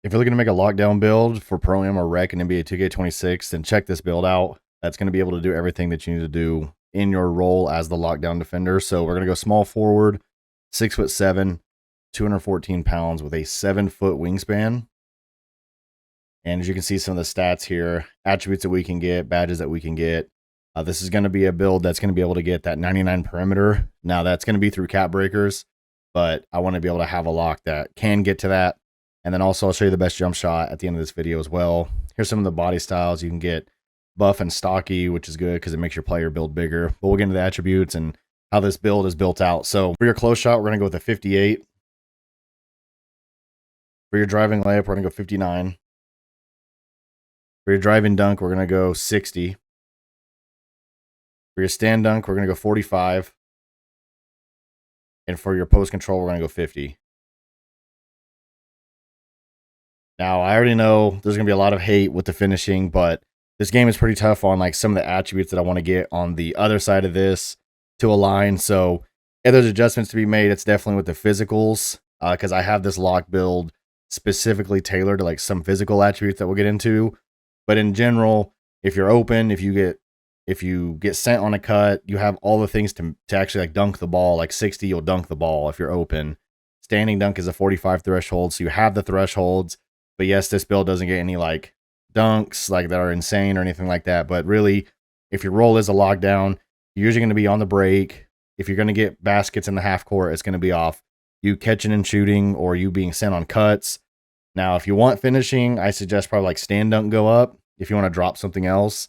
If you're looking to make a lockdown build for Pro-Am or Rec in NBA 2K26, then check this build out. That's going to be able to do everything that you need to do in your role as the lockdown defender. So we're going to go small forward, 6'7", 214 pounds with a 7-foot wingspan. And as you can see, some of the stats here, attributes that we can get, badges that we can get. This is going to be a build that's going to be able to get that 99 perimeter. Now that's going to be through cap breakers, but I want to be able to have a lock that can get to that. And then also I'll show you the best jump shot at the end of this video as well. Here's some of the body styles. You can get buff and stocky, which is good because it makes your player build bigger. But we'll get into the attributes and how this build is built out. So for your close shot, we're going to go with a 58. For your driving layup, we're going to go 59. For your driving dunk, we're going to go 60. For your stand dunk, we're going to go 45. And for your post control, we're going to go 50. Now, I already know there's going to be a lot of hate with the finishing, but this game is pretty tough on like some of the attributes that I want to get on the other side of this to align. So if there's adjustments to be made, it's definitely with the physicals, because I have this lock build specifically tailored to like some physical attributes that we'll get into. But in general, if you're open, if you get sent on a cut, you have all the things to actually like dunk the ball. Like 60, you'll dunk the ball if you're open. Standing dunk is a 45 threshold, so you have the thresholds. But yes, this build doesn't get any like dunks like that are insane or anything like that. But really, if your role is a lockdown, you're usually going to be on the break. If you're going to get baskets in the half court, it's going to be off you catching and shooting or you being sent on cuts. Now, if you want finishing, I suggest probably like stand dunk go up if you want to drop something else.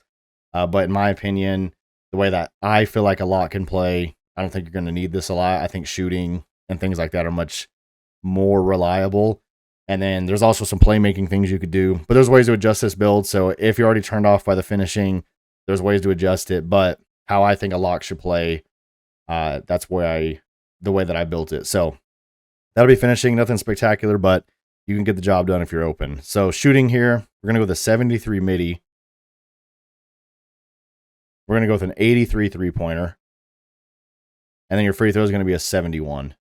But in my opinion, the way that I feel like a lock can play, I don't think you're going to need this a lot. I think shooting and things like that are much more reliable. And then there's also some playmaking things you could do. But there's ways to adjust this build. So if you're already turned off by the finishing, there's ways to adjust it. But how I think a lock should play, that's the way that I built it. So that'll be finishing. Nothing spectacular, but you can get the job done if you're open. So shooting here, we're going to go with a 73 midi. We're going to go with an 83 three-pointer. And then your free throw is going to be a 71.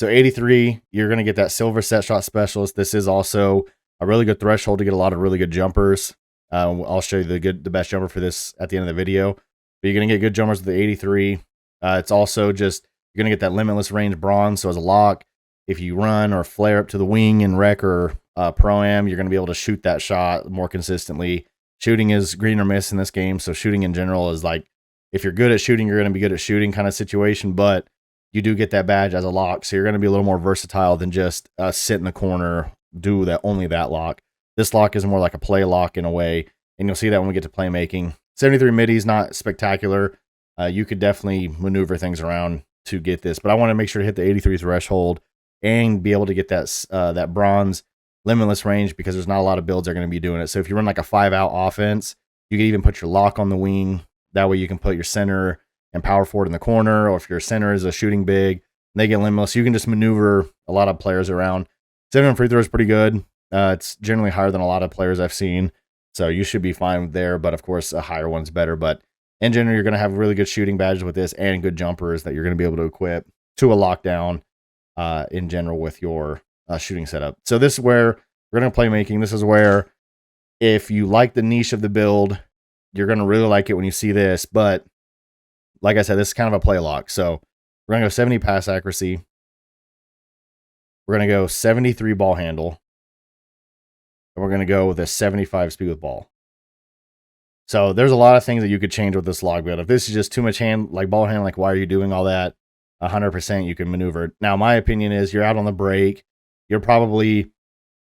So 83, you're going to get that silver set shot specialist. This is also a really good threshold to get a lot of really good jumpers. I'll show you the best jumper for this at the end of the video. But you're going to get good jumpers with the 83. It's also just, you're going to get that limitless range bronze. So as a lock, if you run or flare up to the wing in Rec or Pro-Am, you're going to be able to shoot that shot more consistently. Shooting is green or miss in this game. So shooting in general is like, if you're good at shooting, you're going to be good at shooting kind of situation. But you do get that badge as a lock, so you're going to be a little more versatile than just sit in the corner, do that only that lock. This lock is more like a play lock in a way, and you'll see that when we get to playmaking. 73 midi is not spectacular. You could definitely maneuver things around to get this, but I want to make sure to hit the 83 threshold and be able to get that bronze limitless range, because there's not a lot of builds that are going to be doing it. So if you run like a 5-out offense, you can even put your lock on the wing. That way you can put your center and power forward in the corner, or if your center is a shooting big, they get limitless. So you can just maneuver a lot of players around. 7 free throw is pretty good. It's generally higher than a lot of players I've seen, so you should be fine there. But of course, a higher one's better. But in general, you're going to have really good shooting badges with this and good jumpers that you're going to be able to equip to a lockdown in general with your shooting setup. So this is where we're going to playmaking. This is where if you like the niche of the build, you're going to really like it when you see this. But like I said, this is kind of a play lock. So we're going to go 70 pass accuracy. We're going to go 73 ball handle. And we're going to go with a 75 speed with ball. So there's a lot of things that you could change with this log build. If this is just too much ball handle, like why are you doing all that? 100% you can maneuver. Now, my opinion is you're out on the break. You're probably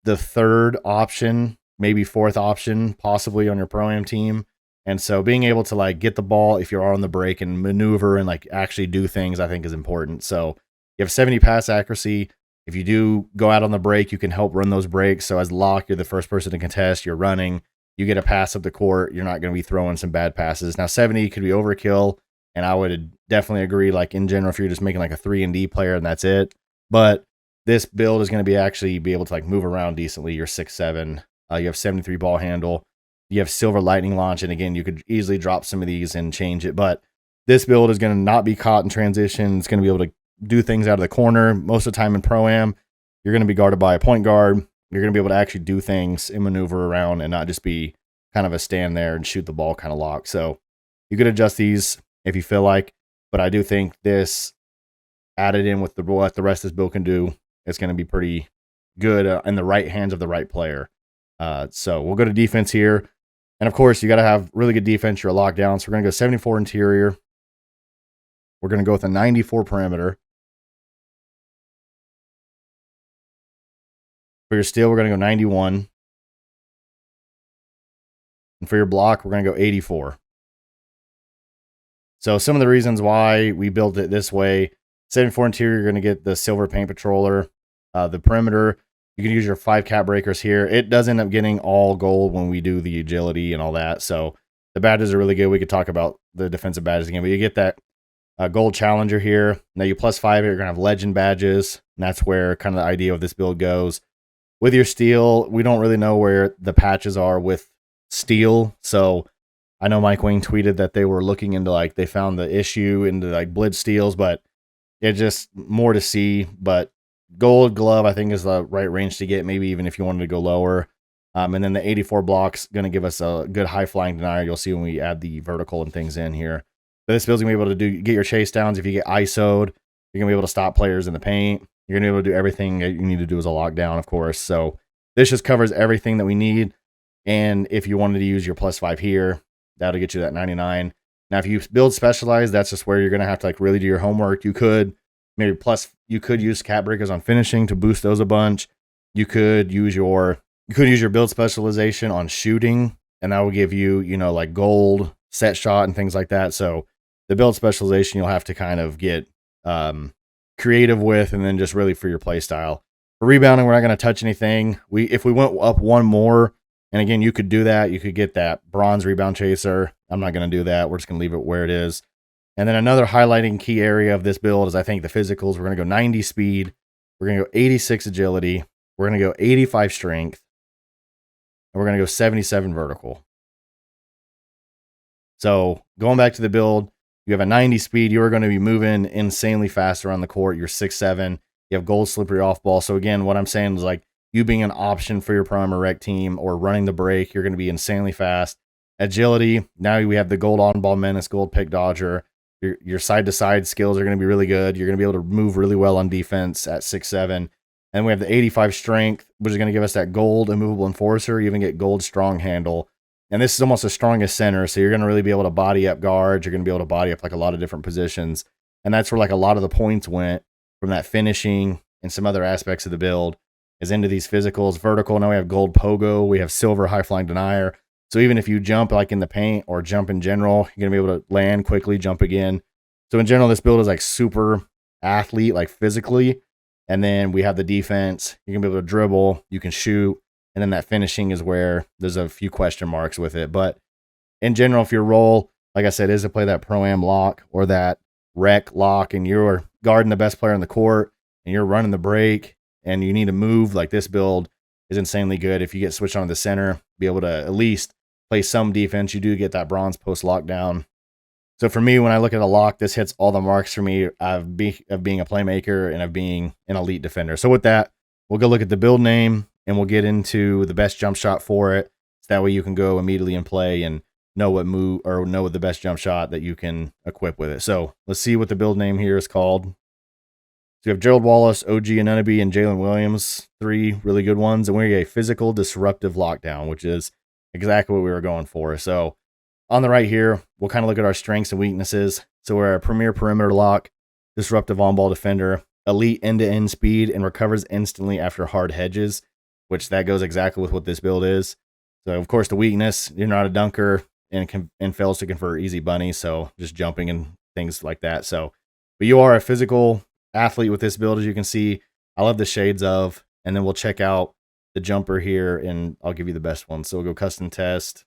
the third option, maybe fourth option, possibly on your Pro-Am team. And so being able to like get the ball if you're on the break and maneuver and like actually do things, I think is important. So you have 70 pass accuracy. If you do go out on the break, you can help run those breaks. So as lock, you're the first person to contest, you're running, you get a pass up the court, you're not going to be throwing some bad passes. Now 70 could be overkill, and I would definitely agree, like in general, if you're just making like a 3-and-D player and that's it. But this build is going to actually be able to like move around decently. You're 6'7", you have 73 ball handle. You have silver lightning launch, and again, you could easily drop some of these and change it. But this build is going to not be caught in transition. It's going to be able to do things out of the corner. Most of the time in Pro-Am, you're going to be guarded by a point guard. you're going to be able to actually do things and maneuver around and not just be kind of a stand there and shoot the ball kind of lock. So you could adjust these if you feel like, but I do think this added in with what the rest of this build can do, it's going to be pretty good in the right hands of the right player. So we'll go to defense here. And of course, you got to have really good defense. You're a lockdown. So we're going to go 74 interior. We're going to go with a 94 perimeter. For your steal, we're going to go 91. And for your block, we're going to go 84. So some of the reasons why we built it this way: 74 interior, you're going to get the silver paint patroller. The perimeter, you can use your 5 cap breakers here. It does end up getting all gold when we do the agility and all that. So the badges are really good. We could talk about the defensive badges again, but you get that gold challenger here. Now you +5 it, you're going to have legend badges. And that's where kind of the idea of this build goes. With your steel, we don't really know where the patches are with steel. So I know Mike Wing tweeted that they were looking into, like, they found the issue into like blitz steels, but it's just more to see. But gold glove, I think, is the right range to get, maybe even if you wanted to go lower. And then the 84 block's going to give us a good high flying denier. You'll see when we add the vertical and things in here. But this build's going to be able to get your chase downs. If you get ISO'd, you're going to be able to stop players in the paint. You're going to be able to do everything that you need to do as a lockdown, of course. So this just covers everything that we need. And if you wanted to use your +5 here, that'll get you that 99. Now, if you build specialized, that's just where you're going to have to, like, really do your homework. You could you could use cap breakers on finishing to boost those a bunch. You could use your build specialization on shooting, and that will give you, like gold set shot and things like that. So the build specialization you'll have to kind of get creative with, and then just really for your play style. For rebounding, we're not going to touch anything. If we went up one more, and again, you could do that. You could get that bronze rebound chaser. I'm not going to do that. We're just going to leave it where it is. And then another highlighting key area of this build is, I think, the physicals. We're going to go 90 speed. We're going to go 86 agility. We're going to go 85 strength. And we're going to go 77 vertical. So going back to the build, you have a 90 speed. You are going to be moving insanely fast around the court. You're 6'7". You have gold slippery off ball. So again, what I'm saying is, like, you being an option for your prime or rec team or running the break, you're going to be insanely fast. Agility, now we have the gold on ball menace, gold pick dodger. Your side to side skills are going to be really good. You're going to be able to move really well on defense at 6'7". And we have the 85 strength, which is going to give us that gold immovable enforcer. You even get gold strong handle. And this is almost the strongest center. So you're going to really be able to body up guards. You're going to be able to body up, like, a lot of different positions. And that's where, like, a lot of the points went from that finishing and some other aspects of the build is into these physicals. Vertical, now we have gold pogo. We have silver high flying denier. So even if you jump, like, in the paint or jump in general, you're going to be able to land quickly, jump again. So in general, this build is like super athlete, like physically. And then we have the defense. You're going to be able to dribble. You can shoot. And then that finishing is where there's a few question marks with it. But in general, if your role, like I said, is to play that pro-am lock or that rec lock, and you're guarding the best player in the court and you're running the break and you need to move, like, this build is insanely good. If you get switched on to the center, be able to at least play some defense. You do get that bronze post lockdown. So for me, when I look at a lock, this hits all the marks for me of being a playmaker and of being an elite defender. So with that, we'll go look at the build name and we'll get into the best jump shot for it. So that way you can go immediately and play and know what the best jump shot that you can equip with it. So let's see what the build name here is called. So you have Gerald Wallace, OG Anunoby, and Jalen Williams, 3 really good ones. And we're a physical disruptive lockdown, which is exactly what we were going for. So on the right here, we'll kind of look at our strengths and weaknesses. So we're a premier perimeter lock, disruptive on-ball defender, elite end-to-end speed, and recovers instantly after hard hedges, which that goes exactly with what this build is. So, of course, the weakness, you're not a dunker and fails to convert easy bunny, so just jumping and things like that. So, but you are a physical athlete with this build, as you can see. I love the shades of, and then we'll check out the jumper here, and I'll give you the best one. So we'll go custom test.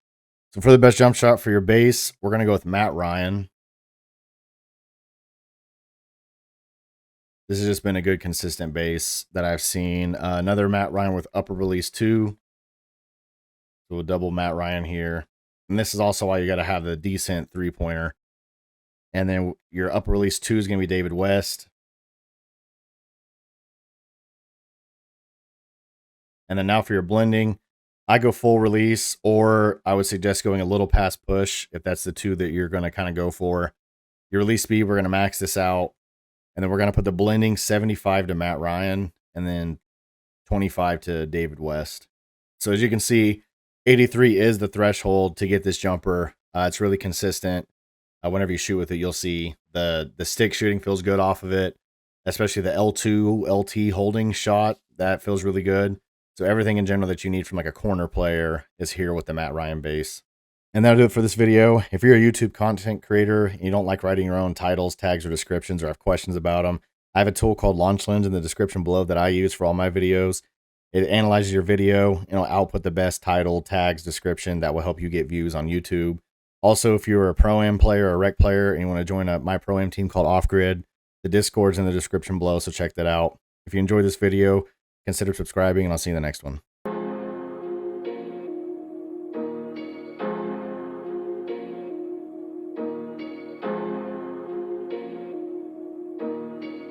So for the best jump shot for your base, we're going to go with Matt Ryan. This has just been a good, consistent base that I've seen. Another Matt Ryan with upper release 2. So we'll double Matt Ryan here. And this is also why you got to have the decent 3-pointer. And then your upper release 2 is going to be David West. And then now for your blending, I go full release, or I would suggest going a little past push if that's the two that you're going to kind of go for. Your release speed, we're going to max this out. And then we're going to put the blending 75 to Matt Ryan and then 25 to David West. So as you can see, 83 is the threshold to get this jumper. It's really consistent. Whenever you shoot with it, you'll see the stick shooting feels good off of it, especially the L2 LT holding shot. That feels really good. So everything in general that you need from like a corner player is here with the Matt Ryan base. And that'll do it for this video. If you're a YouTube content creator and you don't like writing your own titles, tags, or descriptions, or have questions about them, I have a tool called Launch Lens in the description below that I use for all my videos. It analyzes your video and it'll output the best title, tags, description that will help you get views on YouTube. Also, if you're a Pro-Am player or a Rec player and you want to join my Pro-Am team called Off Grid, the Discord's in the description below, so check that out. If you enjoyed this video, consider subscribing, and I'll see you in the next one.